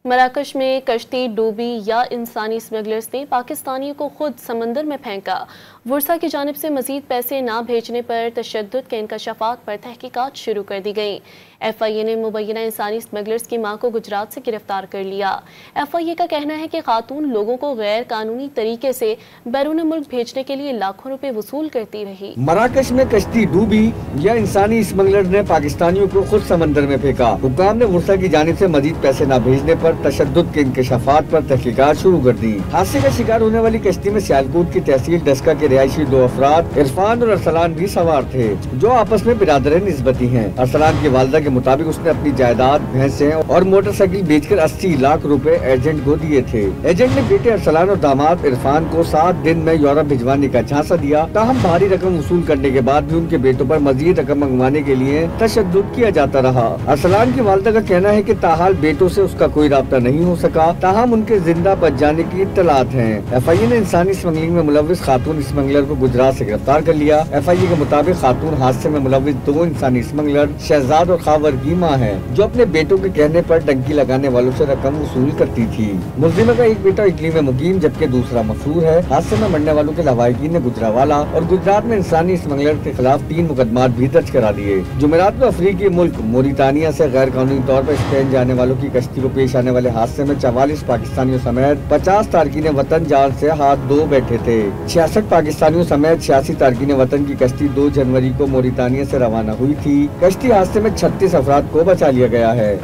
مراکش میں کشتی ڈوبی یا انسانی اسمگلرز نے پاکستانیوں کو خود سمندر میں پھینکا۔ ورثہ کی جانب سے مزید پیسے نہ بھیجنے پر تشدد کے انکشافات پر تحقیقات شروع کر دی گئیں۔ ایف آئی اے نے مبینہ انسانی اسمگلرز کی ماں کو گجرات سے گرفتار کر لیا۔ ایف آئی اے کا کہنا ہے کہ خاتون لوگوں کو غیر قانونی طریقے سے بیرون ملک بھیجنے کے لیے لاکھوں روپے وصول کرتی رہی۔ مراکش میں کشتی ڈوبی یا انسانی اسمگلرز نے پاکستانیوں کو خود سمندر میں پھینکا۔ حکام نے ورثہ کی جانب سے مزید پیسے نہ بھیجنے پر تشدد کے انکشافات پر تحقیقات شروع کر دی۔ حادثے کا شکار ہونے والی کشتی میں سیالکوٹ کی تحصیل ڈسکا کے رہائشی 2 افراد عرفان اور ارسلان بھی سوار تھے، جو آپس میں برادر نسبتی ہیں۔ ارسلان کی والدہ کے مطابق اس نے اپنی جائیداد، بھینسیں اور موٹر سائیکل بیچ کر 80 لاکھ روپے ایجنٹ کو دیے تھے۔ ایجنٹ نے بیٹے ارسلان اور داماد عرفان کو 7 دن میں یورپ بھجوانے کا جھانسا دیا، تاہم بھاری رقم وصول کرنے کے بعد بھی ان کے بیٹوں پر مزید رقم منگوانے کے لیے تشدد کیا جاتا رہا۔ ارسلان کی والدہ کا کہنا ہے کہ تاحال بیٹوں سے اس کا کوئی رابطہ نہیں ہو سکا، تاہم ان کے زندہ بچ جانے کی اطلاعات ہیں۔ ایف آئی اے نے انسانی اسمگلنگ میں ملوث خاتون اسمگلر کو گجرات سے گرفتار کر لیا۔ ایف آئی اے کے مطابق خاتون حادثے میں ملوث 2 انسانی اسمگلر شہزاد اور خاور کی ماں ہے، جو اپنے بیٹوں کے کہنے پر ڈنکی لگانے والوں سے رقم وصول کرتی تھی۔ ملزمہ کا ایک بیٹا اٹلی میں مقیم جبکہ دوسرا مفرور ہے۔ حادثے میں مرنے والوں کے لواحقین نے گجرانوالہ اور گجرات میں انسانی اسمگلر کے خلاف 3 مقدمات بھی درج کرا دیے۔ جمعرات کو افریقی ملک موریتانیہ سے غیر قانونی طور پر اسپین جانے والوں کی کشتی کو پیش آنے والے حادثے میں 44 پاکستانیوں سمیت 50 تارکین وطن جال سے ہاتھ دھو بیٹھے تھے۔ 66 پاکستانیوں سمیت 86 تارکین وطن کی کشتی 2 جنوری کو موریتانیہ سے روانہ ہوئی تھی۔ کشتی حادثے میں 36 افراد کو بچا لیا گیا ہے۔